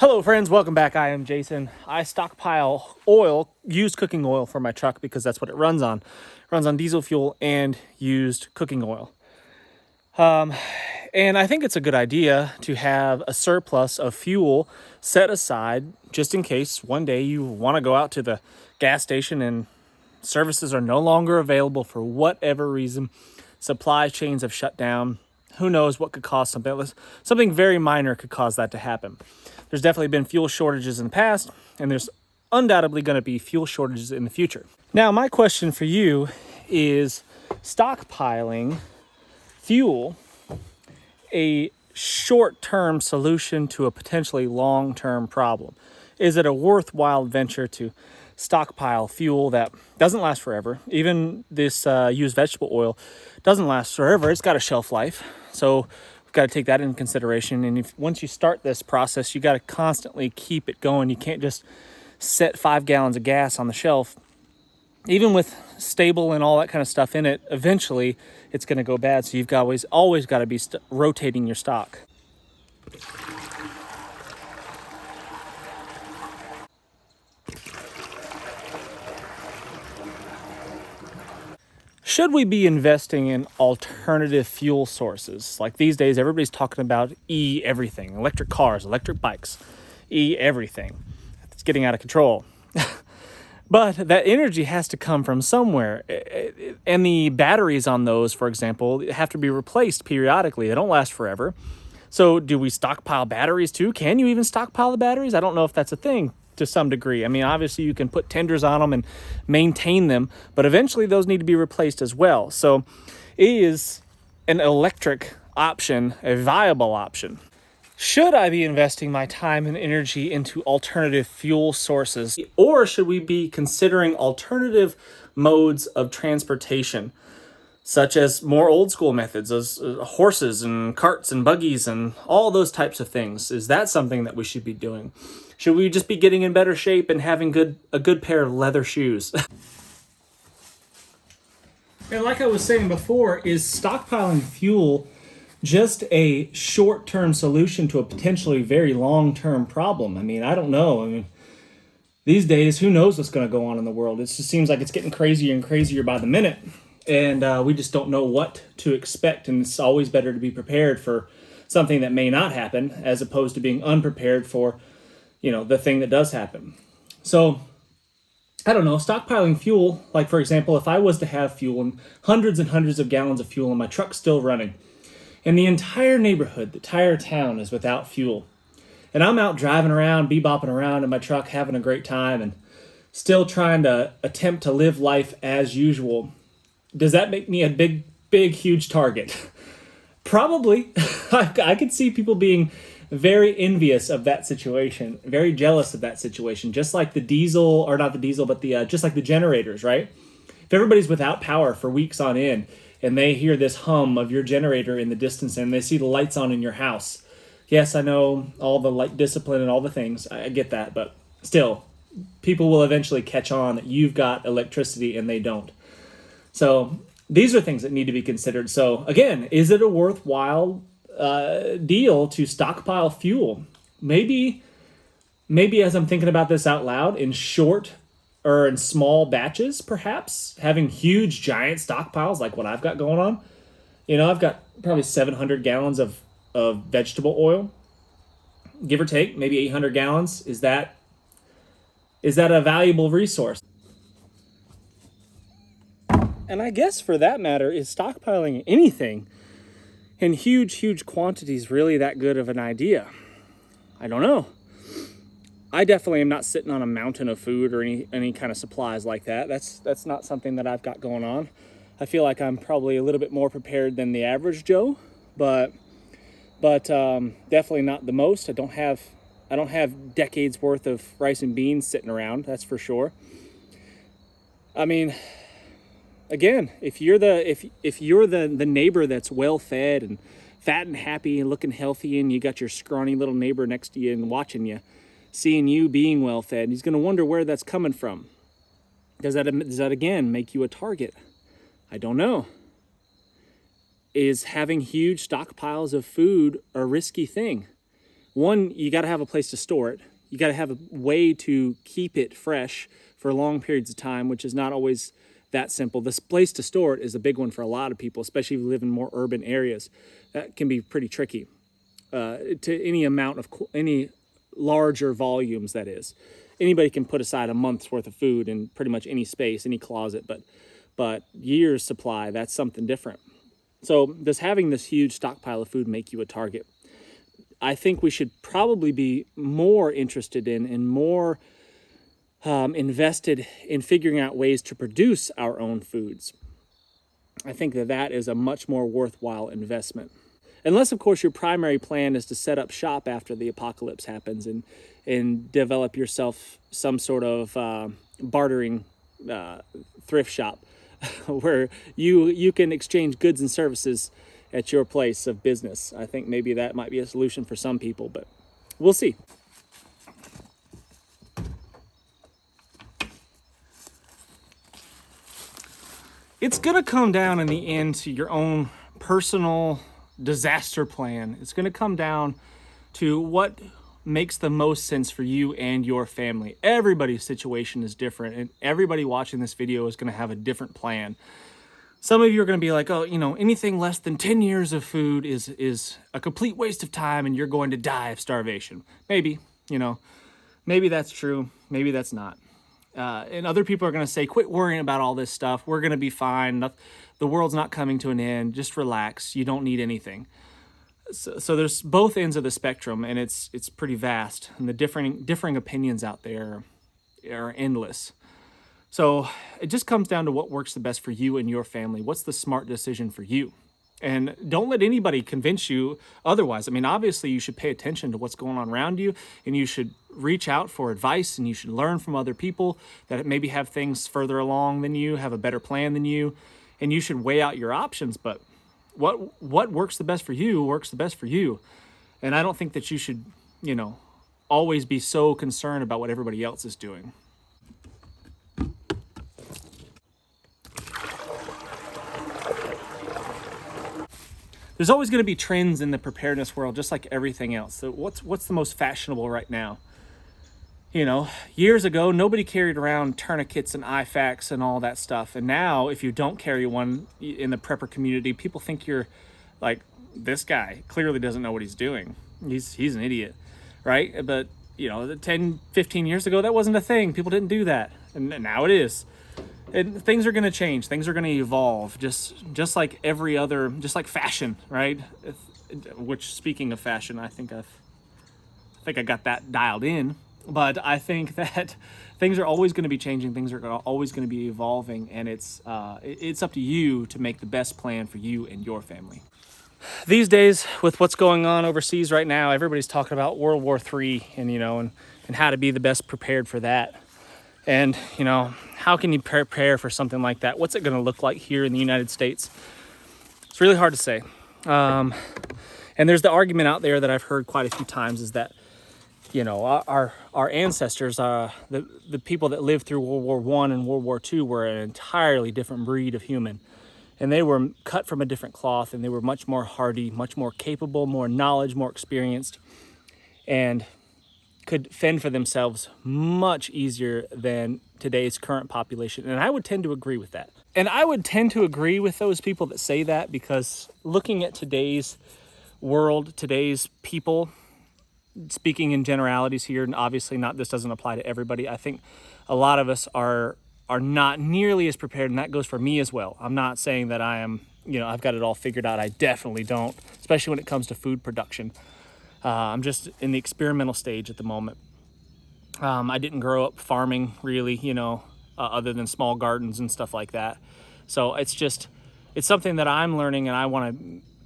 Hello friends, welcome back. I am Jason. I stockpile oil, used cooking oil for my truck because that's what it runs on. It runs on diesel fuel and used cooking oil. And I think it's a good idea to have a surplus of fuel set aside just in case one day you want to go out to the gas station and services are no longer available for whatever reason. Supply chains have shut down. Who knows what could cause something very minor could cause that to happen. There's definitely been fuel shortages in the past, and there's undoubtedly going to be fuel shortages in the future. Now, my question for you is stockpiling fuel a short-term solution to a potentially long-term problem? Is it a worthwhile venture to stockpile fuel that doesn't last forever? Even this used vegetable oil doesn't last forever. It's got a shelf life. So we've got to take that into consideration. And once you start this process, you got to constantly keep it going. You can't just set 5 gallons of gas on the shelf. Even with stable and all that kind of stuff in it, eventually it's going to go bad. So you've always got to be rotating your stock. Should we be investing in alternative fuel sources? Like these days, everybody's talking about everything, electric cars, electric bikes, everything. It's getting out of control. But that energy has to come from somewhere. And the batteries on those, for example, have to be replaced periodically. They don't last forever. So do we stockpile batteries too? Can you even stockpile the batteries? I don't know if that's a thing to some degree. I mean, obviously you can put tenders on them and maintain them, but eventually those need to be replaced as well. So is an electric option a viable option? Should I be investing my time and energy into alternative fuel sources, or should we be considering alternative modes of transportation, such as more old school methods, as horses and carts and buggies and all those types of things? Is that something that we should be doing? Should we just be getting in better shape and having a good pair of leather shoes? And like I was saying before, is stockpiling fuel just a short-term solution to a potentially very long-term problem? I mean, I don't know. I mean, these days, who knows what's going to go on in the world? It just seems like it's getting crazier and crazier by the minute. And we just don't know what to expect. And it's always better to be prepared for something that may not happen as opposed to being unprepared for, the thing that does happen. So, I don't know, stockpiling fuel, like for example, if I was to have fuel and hundreds of gallons of fuel and my truck's still running, and the entire neighborhood, the entire town is without fuel, and I'm out driving around, bebopping around in my truck, having a great time, and still trying to attempt to live life as usual, does that make me a big, huge target? Probably. I could see people being very envious of that situation, very jealous of that situation, just like the diesel, or not the diesel, but just like the generators, right? If everybody's without power for weeks on end and they hear this hum of your generator in the distance and they see the lights on in your house. Yes, I know all the light discipline and all the things. I get that, but still, people will eventually catch on that you've got electricity and they don't. So these are things that need to be considered. So again, is it a worthwhile deal to stockpile fuel? Maybe as I'm thinking about this out loud, in short or in small batches, perhaps having huge giant stockpiles like what I've got going on. I've got probably 700 gallons of vegetable oil, give or take, maybe 800 gallons. Is that a valuable resource? And I guess for that matter, is stockpiling anything in huge quantities really that good of an idea? I don't know. I definitely am not sitting on a mountain of food or any kind of supplies like that. That's not something that I've got going on. I feel like I'm probably a little bit more prepared than the average Joe, but definitely not the most. I don't have decades worth of rice and beans sitting around. That's for sure. I mean, again, if you're the neighbor that's well fed and fat and happy and looking healthy, and you got your scrawny little neighbor next to you and watching you, seeing you being well fed, he's going to wonder where that's coming from. Does that again make you a target? I don't know. Is having huge stockpiles of food a risky thing? One, you got to have a place to store it. You got to have a way to keep it fresh for long periods of time, which is not always that simple. This place to store it is a big one for a lot of people, especially if you live in more urban areas. That can be pretty tricky to any amount of any larger volumes, that is. Anybody can put aside a month's worth of food in pretty much any space, any closet, but years supply, that's something different. So does having this huge stockpile of food make you a target? I think we should probably be more interested in and more invested in figuring out ways to produce our own foods. I think that is a much more worthwhile investment. Unless, of course, your primary plan is to set up shop after the apocalypse happens and develop yourself some sort of bartering thrift shop where you can exchange goods and services at your place of business. I think maybe that might be a solution for some people, but we'll see. It's going to come down in the end to your own personal disaster plan. It's going to come down to what makes the most sense for you and your family. Everybody's situation is different, and everybody watching this video is going to have a different plan. Some of you are going to be like, oh, anything less than 10 years of food is a complete waste of time and you're going to die of starvation. Maybe, maybe that's true. Maybe that's not. And other people are going to say, quit worrying about all this stuff. We're going to be fine. The world's not coming to an end. Just relax. You don't need anything. So there's both ends of the spectrum, and it's pretty vast. And the differing opinions out there are endless. So it just comes down to what works the best for you and your family. What's the smart decision for you? And don't let anybody convince you otherwise. I mean, obviously you should pay attention to what's going on around you, and you should reach out for advice, and you should learn from other people that maybe have things further along than you, have a better plan than you, and you should weigh out your options. But what works the best for you works the best for you. And I don't think that you should, always be so concerned about what everybody else is doing. There's always going to be trends in the preparedness world, just like everything else. So what's the most fashionable right now? Years ago, nobody carried around tourniquets and IFAKs and all that stuff. And now, if you don't carry one in the prepper community, people think you're like, this guy clearly doesn't know what he's doing. He's an idiot, right? But, 10, 15 years ago, that wasn't a thing. People didn't do that. And now it is. And things are going to change. Things are going to evolve, just like every other, just like fashion, right? Which, speaking of fashion, I think I got that dialed in. But I think that things are always going to be changing. Things are always going to be evolving, and it's up to you to make the best plan for you and your family. These days, with what's going on overseas right now, everybody's talking about World War III and how to be the best prepared for that. And, how can you prepare for something like that? What's it going to look like here in the United States? It's really hard to say. And there's the argument out there that I've heard quite a few times is that, our ancestors, the people that lived through World War I and World War II were an entirely different breed of human. And they were cut from a different cloth, and they were much more hardy, much more capable, more knowledge, more experienced, and could fend for themselves much easier than today's current population. And I would tend to agree with that. And I would tend to agree with those people that say that, because looking at today's world, today's people, speaking in generalities here, and obviously this doesn't apply to everybody. I think a lot of us are not nearly as prepared, and that goes for me as well. I'm not saying that I am, I've got it all figured out. I definitely don't, especially when it comes to food production. I'm just in the experimental stage at the moment. I didn't grow up farming really, other than small gardens and stuff like that. So it's something that I'm learning, and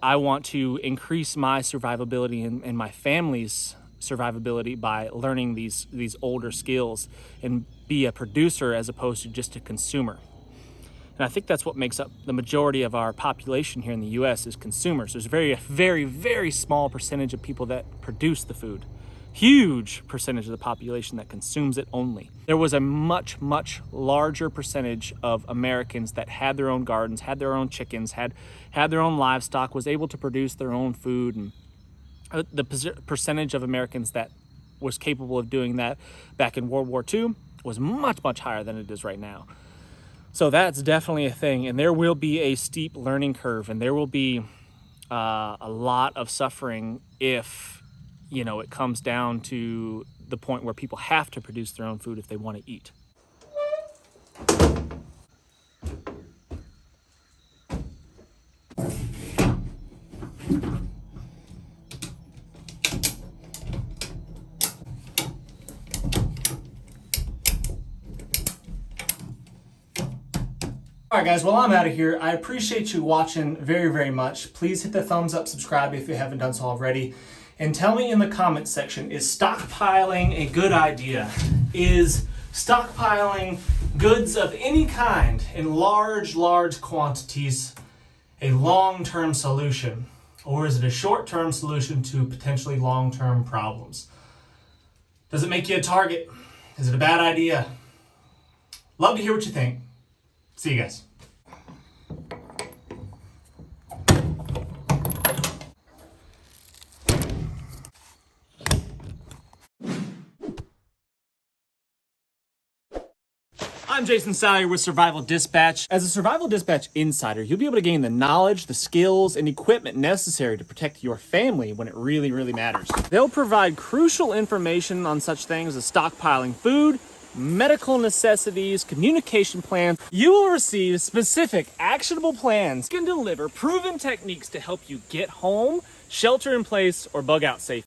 I want to increase my survivability and my family's survivability by learning these older skills and be a producer as opposed to just a consumer. And I think that's what makes up the majority of our population here in the US is consumers. There's a very, very, very small percentage of people that produce the food. Huge percentage of the population that consumes it only. There was a much, much larger percentage of Americans that had their own gardens, had their own chickens, had their own livestock, was able to produce their own food, and the percentage of Americans that was capable of doing that back in World War II was much, much higher than it is right now. So that's definitely a thing. And there will be a steep learning curve, and there will be a lot of suffering if, you know, it comes down to the point where people have to produce their own food if they want to eat. All right, guys, well, I'm out of here. I appreciate you watching very, very much. Please hit the thumbs up, subscribe if you haven't done so already. And tell me in the comments section, is stockpiling a good idea? Is stockpiling goods of any kind in large, large quantities a long-term solution? Or is it a short-term solution to potentially long-term problems? Does it make you a target? Is it a bad idea? Love to hear what you think. See you guys. I'm Jason Salyer with Survival Dispatch. As a Survival Dispatch insider, you'll be able to gain the knowledge, the skills, and equipment necessary to protect your family when it really, really matters. They'll provide crucial information on such things as stockpiling food, medical necessities, communication plans. You will receive specific, actionable plans. You can deliver proven techniques to help you get home, shelter in place, or bug out safe.